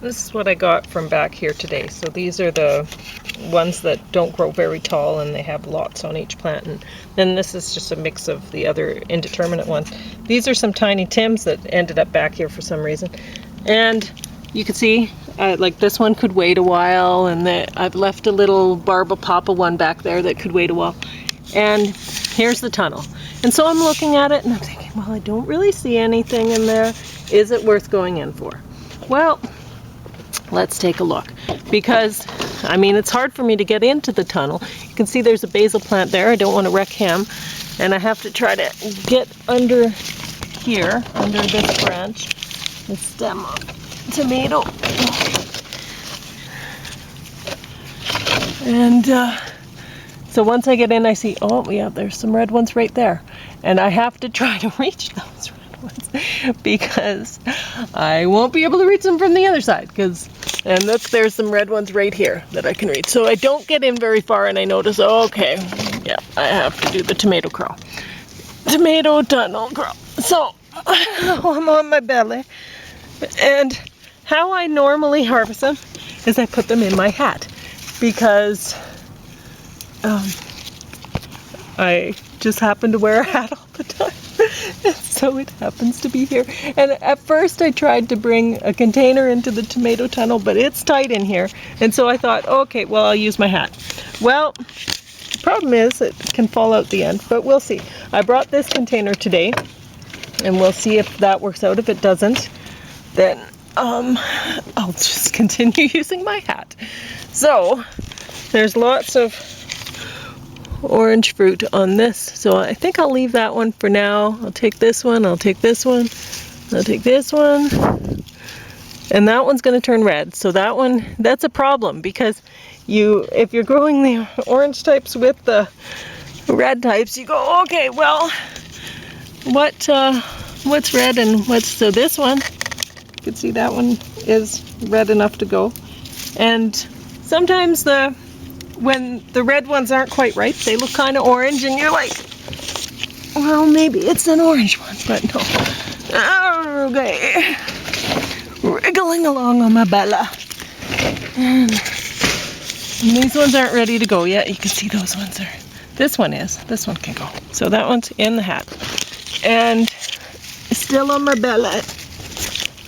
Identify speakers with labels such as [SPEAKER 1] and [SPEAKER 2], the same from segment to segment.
[SPEAKER 1] This is what I got from back here today. So these are the ones that don't grow very tall and they have lots on each plant. And then this is just a mix of the other indeterminate ones. These are some tiny Tims that ended up back here for some reason. And you can see, like this one could wait a while, and I've left a little Barba Papa one back there that could wait a while. And here's the tunnel. And so I'm looking at it and I'm thinking, well, I don't really see anything in there. Is it worth going in for? Well, let's take a look, because I mean, it's hard for me to get into the tunnel. You can see there's a basil plant there. I don't want to wreck him, and I have to try to get under here, under this branch, the stem of tomato. And so once I get in, I see, oh yeah, there's some red ones right there, and I have to try to reach those red ones because I won't be able to reach them from the other side. And look, there's some red ones right here that I can reach. So I don't get in very far, and I notice, oh, okay, yeah, I have to do the tomato crawl. Tomato tunnel crawl. So I'm on my belly, and how I normally harvest them is I put them in my hat, because I just happen to wear a hat all the time. So it happens to be here. And at first I tried to bring a container into the tomato tunnel, but it's tight in here. And so I thought, okay, well, I'll use my hat. Well, the problem is it can fall out the end, but we'll see. I brought this container today, and we'll see if that works out. If it doesn't, then I'll just continue using my hat. So there's lots of orange fruit on this, so I think I'll leave that one for now. I'll take this one, I'll take this one, I'll take this one, and that one's going to turn red. So that one, that's a problem, because if you're growing the orange types with the red types, you go, okay, well, what's red and what's, so this one, you can see that one is red enough to go. And sometimes when the red ones aren't quite ripe, they look kind of orange, and you're like, well, maybe it's an orange one, but no. Okay. Wriggling along on my bella. And these ones aren't ready to go yet. You can see those ones are. This one is. This one can go. So that one's in the hat. And still on my bella.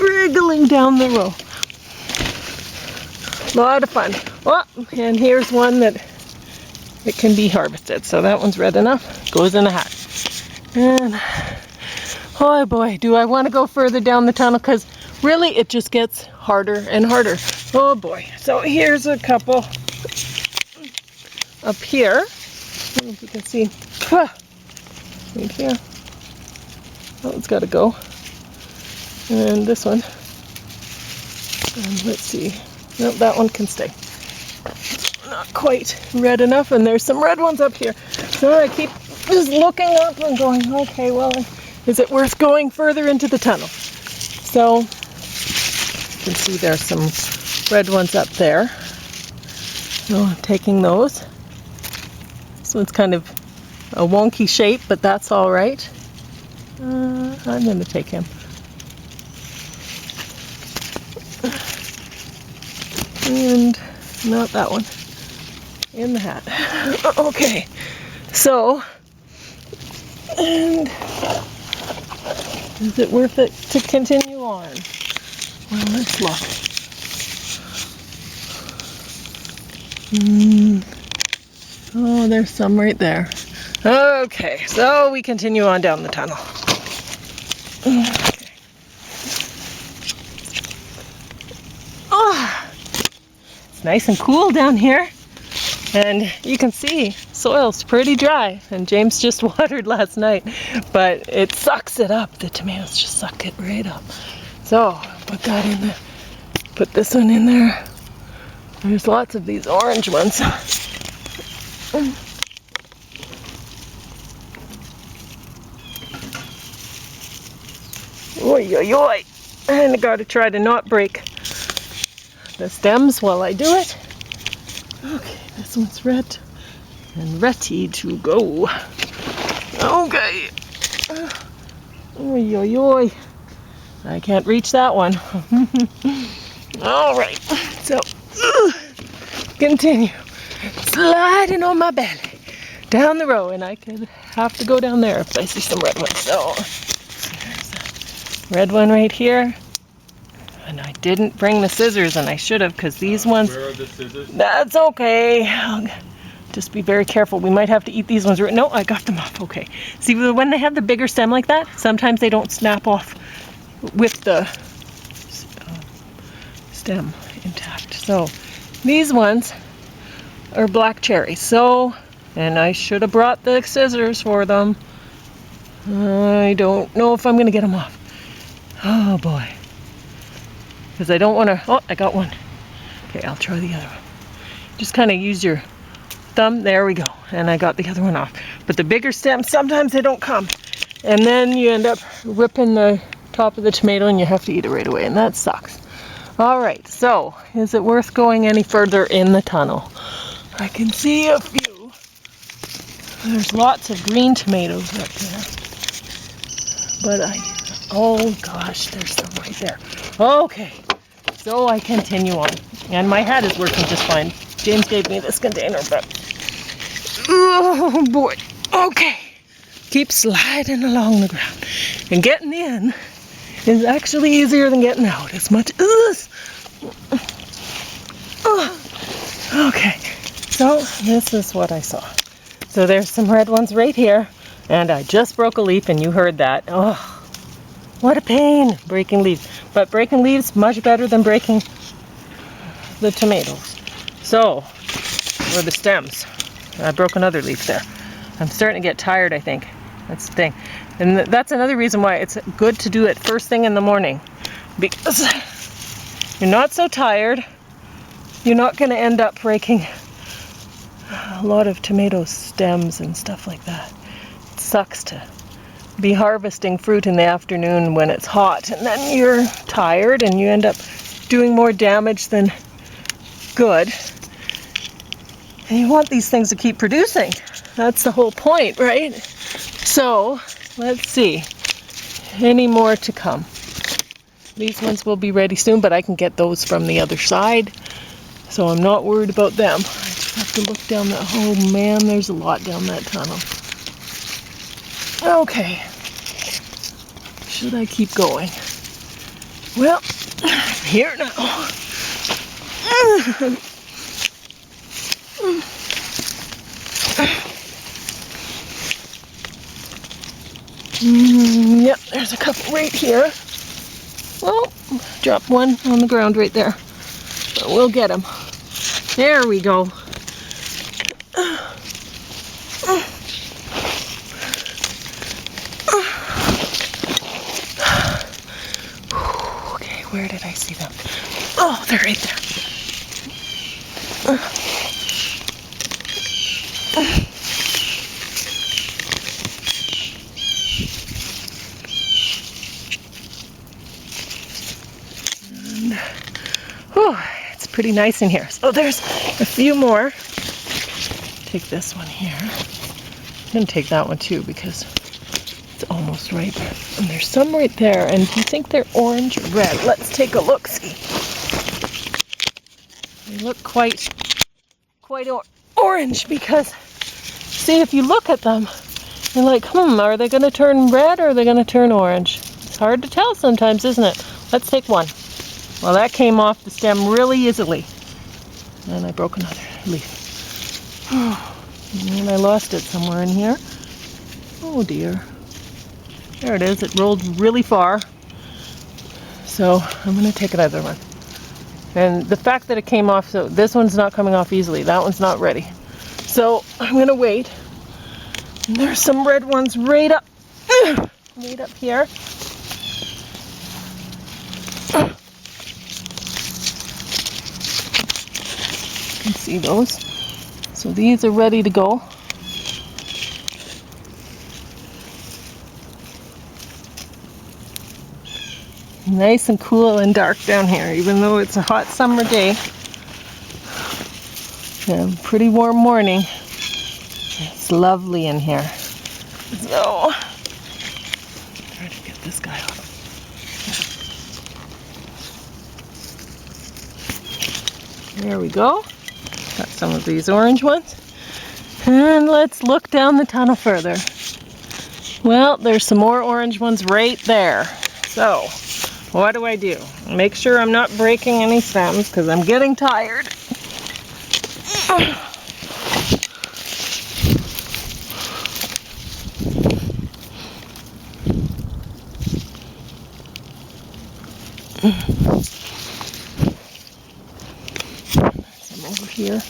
[SPEAKER 1] Wriggling down the row. A lot of fun. Oh, and here's one that it can be harvested. So that one's red enough. Goes in the hat. And oh boy, do I want to go further down the tunnel, because really it just gets harder and harder. Oh boy. So here's a couple up here. I don't know if you can see. Right here. That one's got to go. And this one. And let's see. Nope, that one can stay. Not quite red enough, and there's some red ones up here. So I keep just looking up and going, okay, well, is it worth going further into the tunnel? So you can see there's some red ones up there. So I'm taking those. This one's kind of a wonky shape, but that's all right. I'm going to take him. And not that one. In the hat. Okay. So, and is it worth it to continue on? Well, let's look. Oh, there's some right there. Okay, so we continue on down the tunnel. Okay. Oh, it's nice and cool down here. And you can see soil's pretty dry, and James just watered last night, but it sucks it up. The tomatoes just suck it right up. So put that in there. Put this one in there. There's lots of these orange ones. Oi, oi, oi. And I gotta try to not break the stems while I do it. Okay, this one's red and ready to go. Okay. Oi, oi, oi. I can't reach that one. All right, so continue sliding on my belly down the row, and I could have to go down there if I see some red ones. So there's a red one right here, and I didn't bring the scissors, and I should have, because these ones.
[SPEAKER 2] Where are the scissors?
[SPEAKER 1] That's okay. Just be very careful. We might have to eat these ones. No, I got them off. Okay. See, when they have the bigger stem like that, sometimes they don't snap off with the stem intact. So these ones are black cherries. So, and I should have brought the scissors for them. I don't know if I'm going to get them off. Oh boy. Because I don't want to. Oh, I got one. Okay, I'll try the other one. Just kind of use your thumb. There we go. And I got the other one off. But the bigger stems, sometimes they don't come. And then you end up ripping the top of the tomato and you have to eat it right away. And that sucks. All right, so is it worth going any further in the tunnel? I can see a few. There's lots of green tomatoes up there. But oh gosh, there's some right there. Okay, so I continue on. And my hat is working just fine. James gave me this container, but oh boy. Okay, keep sliding along the ground. And getting in is actually easier than getting out. As much. Okay, so this is what I saw. So there's some red ones right here, and I just broke a leaf, and you heard that. Oh, what a pain breaking leaves. But breaking leaves much better than breaking the tomatoes. So, or the stems. I broke another leaf there. I'm starting to get tired, I think. That's the thing. And that's another reason why it's good to do it first thing in the morning. Because you're not so tired. You're not going to end up breaking a lot of tomato stems and stuff like that. It sucks to be harvesting fruit in the afternoon when it's hot, and then you're tired and you end up doing more damage than good. And you want these things to keep producing. That's the whole point, right? So, let's see. Any more to come? These ones will be ready soon, but I can get those from the other side. So I'm not worried about them. I just have to look down that. Oh man, there's a lot down that tunnel. Okay. Should I keep going? Well, I'm here now. Yep, there's a couple right here. Well, dropped one on the ground right there. But we'll get them. There we go. Okay, where did I see them? Oh, they're right there. It's pretty nice in here. So there's a few more. Take this one here. I'm going to take that one too because it's almost ripe. And there's some right there. And do you think they're orange or red? Let's take a look. See. They look quite orange because, see, if you look at them, you're like, are they going to turn red or are they going to turn orange? It's hard to tell sometimes, isn't it? Let's take one. Well, that came off the stem really easily. And I broke another leaf. And I lost it somewhere in here. Oh dear. There it is. It rolled really far. So I'm going to take another one. And the fact that it came off, so this one's not coming off easily. That one's not ready. So I'm going to wait. And there's some red ones right up here. You can see those. So these are ready to go. Nice and cool and dark down here, even though it's a hot summer day. And a pretty warm morning. It's lovely in here. So, try to get this guy off. There we go. Got some of these orange ones. And let's look down the tunnel further. Well, there's some more orange ones right there. So, what do I do? Make sure I'm not breaking any stems because I'm getting tired. Some over here.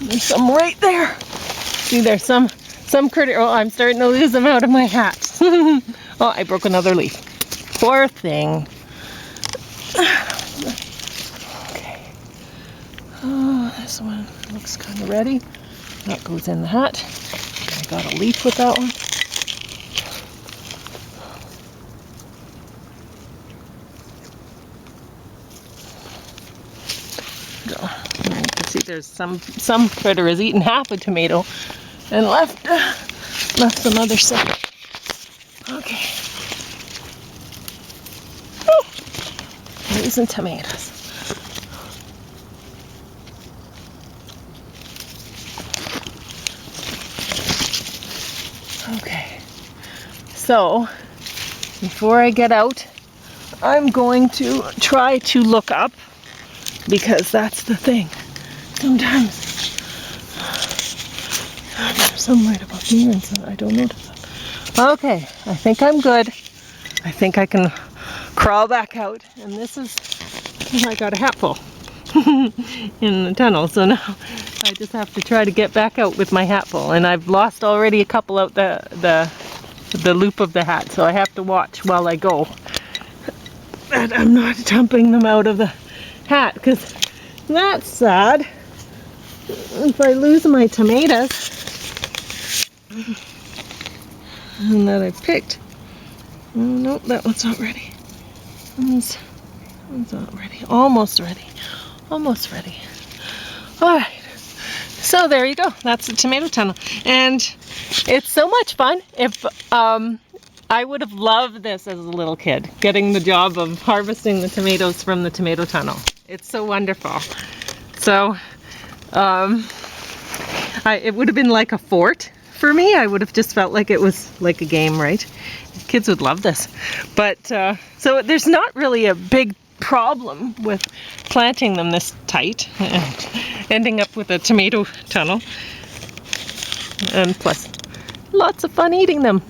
[SPEAKER 1] There's some right there. See, there's some critter. Oh, I'm starting to lose them out of my hat. Oh, I broke another leaf. Poor thing. Okay. Oh, this one looks kind of ready. That goes in the hat. I got a leaf with that one. Go. And you can see there's some critter has eaten half a tomato and left some other stuff. Okay. Oh, losing tomatoes. Okay. So before I get out, I'm going to try to look up, because that's the thing. Sometimes there's some right above me and some I don't notice them. Okay, I think I'm good. I think I can crawl back out, and this is, I got a hatful in the tunnel, so now I just have to try to get back out with my hatful, and I've lost already a couple out the loop of the hat, so I have to watch while I go that I'm not dumping them out of the hat, because that's sad. If I lose my tomatoes and that I've picked. Oh, nope, that one's not ready. One's not ready. Almost ready. Almost ready. Alright. So there you go. That's the tomato tunnel. And it's so much fun. If I would have loved this as a little kid, getting the job of harvesting the tomatoes from the tomato tunnel. It's so wonderful. So it would have been like a fort for me. I would have just felt like it was like a game, right? Kids would love this. But so there's not really a big problem with planting them this tight and ending up with a tomato tunnel. And plus, lots of fun eating them.